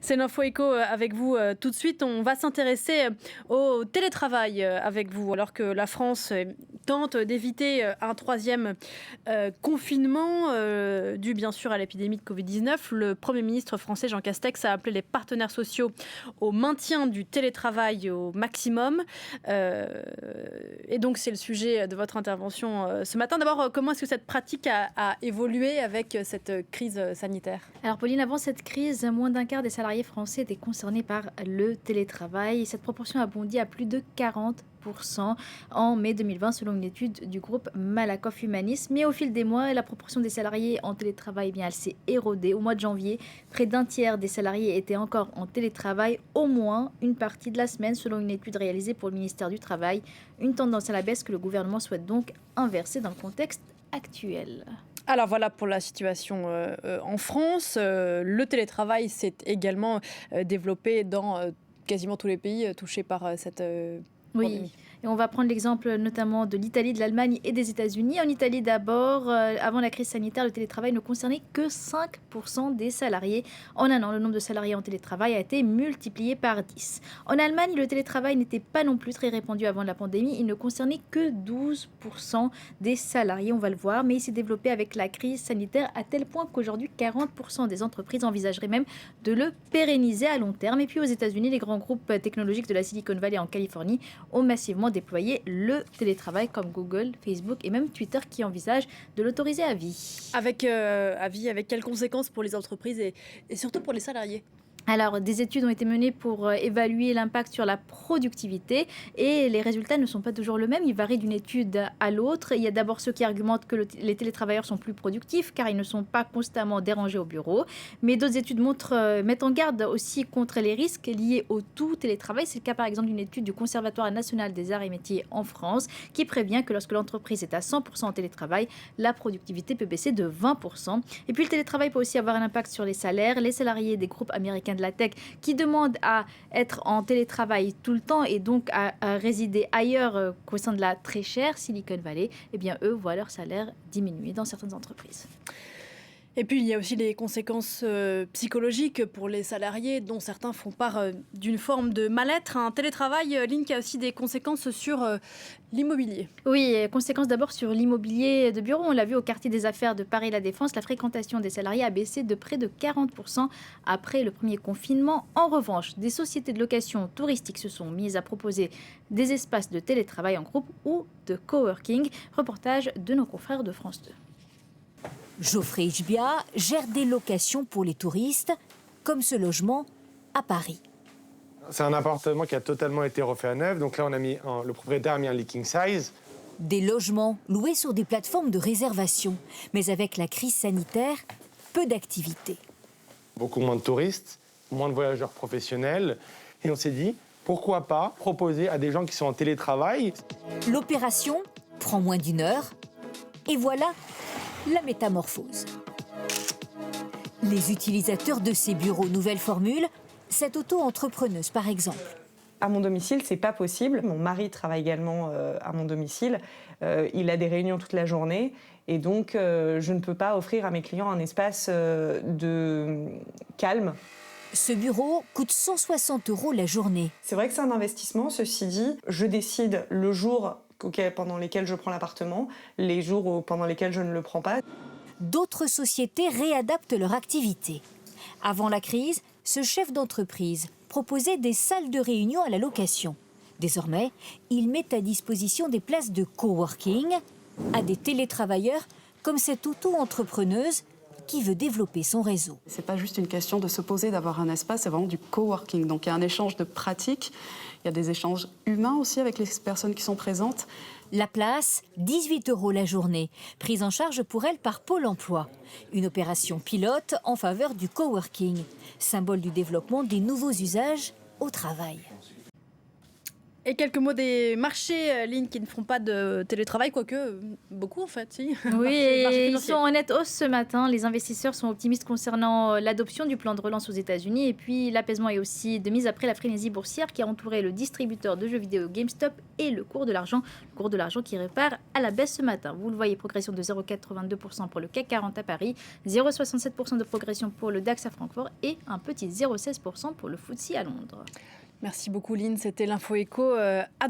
C'est l'Info Éco avec vous tout de suite. On va s'intéresser au télétravail avec vous, alors que la France tente d'éviter un troisième confinement dû bien sûr à l'épidémie de Covid-19. Le Premier ministre français Jean Castex a appelé les partenaires sociaux au maintien du télétravail au maximum. Et donc c'est le sujet de votre intervention ce matin. D'abord, comment est-ce que cette pratique a évolué avec cette crise sanitaire ? Alors Pauline, avant cette crise, moins d'un quart des salariés français étaient concernés par le télétravail. Cette proportion a bondi à plus de 40% en mai 2020 selon une étude du groupe Malakoff Humanis. Mais au fil des mois, la proportion des salariés en télétravail, elle s'est érodée. Au mois de janvier, près d'un tiers des salariés étaient encore en télétravail au moins une partie de la semaine selon une étude réalisée pour le ministère du Travail. Une tendance à la baisse que le gouvernement souhaite donc inverser dans le contexte actuel. Alors voilà pour la situation en France. Le télétravail s'est également développé dans quasiment tous les pays touchés par cette pandémie. Et on va prendre l'exemple notamment de l'Italie, de l'Allemagne et des États-Unis. En Italie d'abord, avant la crise sanitaire, le télétravail ne concernait que 5% des salariés. En un an, le nombre de salariés en télétravail a été multiplié par 10. En Allemagne, le télétravail n'était pas non plus très répandu avant la pandémie. Il ne concernait que 12% des salariés, on va le voir. Mais il s'est développé avec la crise sanitaire à tel point qu'aujourd'hui, 40% des entreprises envisageraient même de le pérenniser à long terme. Et puis aux États-Unis, les grands groupes technologiques de la Silicon Valley en Californie ont massivement déployer le télétravail comme Google, Facebook et même Twitter qui envisagent de l'autoriser à vie. Avec quelles conséquences pour les entreprises et surtout pour les salariés ? Alors, des études ont été menées pour évaluer l'impact sur la productivité et les résultats ne sont pas toujours le même. Ils varient d'une étude à l'autre. Il y a d'abord ceux qui argumentent que les télétravailleurs sont plus productifs car ils ne sont pas constamment dérangés au bureau. Mais d'autres études mettent en garde aussi contre les risques liés au tout télétravail. C'est le cas par exemple d'une étude du Conservatoire national des arts et métiers en France qui prévient que lorsque l'entreprise est à 100% en télétravail, la productivité peut baisser de 20%. Et puis le télétravail peut aussi avoir un impact sur les salaires. Les salariés des groupes américains de la tech qui demandent à être en télétravail tout le temps et donc à résider ailleurs qu'au sein de la très chère Silicon Valley, eh bien eux voient leur salaire diminuer dans certaines entreprises. Et puis, il y a aussi les conséquences psychologiques pour les salariés, dont certains font part d'une forme de mal-être. Un télétravail, Link, a aussi des conséquences sur l'immobilier. Oui, conséquences d'abord sur l'immobilier de bureau. On l'a vu au quartier des affaires de Paris-La Défense, la fréquentation des salariés a baissé de près de 40% après le premier confinement. En revanche, des sociétés de location touristique se sont mises à proposer des espaces de télétravail en groupe ou de coworking. Reportage de nos confrères de France 2. Geoffrey Hbia gère des locations pour les touristes, comme ce logement à Paris. C'est un appartement qui a totalement été refait à neuf. Donc là, le propriétaire a mis un leaking size. Des logements loués sur des plateformes de réservation. Mais avec la crise sanitaire, peu d'activité. Beaucoup moins de touristes, moins de voyageurs professionnels. Et on s'est dit, pourquoi pas proposer à des gens qui sont en télétravail. L'opération prend moins d'1 heure. Et voilà la métamorphose. Les utilisateurs de ces bureaux nouvelle formule, cette auto-entrepreneuse par exemple. À mon domicile, c'est pas possible. Mon mari travaille également à mon domicile. Il a des réunions toute la journée. Et donc, je ne peux pas offrir à mes clients un espace de calme. Ce bureau coûte 160 € la journée. C'est vrai que c'est un investissement. Ceci dit, je décide le jour pendant lesquels je prends l'appartement, les jours pendant lesquels je ne le prends pas. D'autres sociétés réadaptent leur activité. Avant la crise, ce chef d'entreprise proposait des salles de réunion à la location. Désormais, il met à disposition des places de coworking à des télétravailleurs comme cette auto-entrepreneuse qui veut développer son réseau. C'est pas juste une question de se poser, d'avoir un espace, c'est vraiment du coworking. Donc il y a un échange de pratiques, il y a des échanges humains aussi avec les personnes qui sont présentes. La place, 18 € la journée, prise en charge pour elle par Pôle emploi. Une opération pilote en faveur du coworking, symbole du développement des nouveaux usages au travail. Et quelques mots des marchés, Lynn, qui ne font pas de télétravail, quoique beaucoup en fait, si. Oui, Marché ils financier. sont en nette hausse ce matin. Les investisseurs sont optimistes concernant l'adoption du plan de relance aux États-Unis. Et puis l'apaisement est aussi de mise après la frénésie boursière qui a entouré le distributeur de jeux vidéo GameStop et le cours de l'argent. Le cours de l'argent qui repart à la baisse ce matin. Vous le voyez, progression de 0,82% pour le CAC 40 à Paris, 0,67% de progression pour le DAX à Francfort et un petit 0,16% pour le FTSE à Londres. Merci beaucoup, Lynn. C'était l'Info Éco. À demain.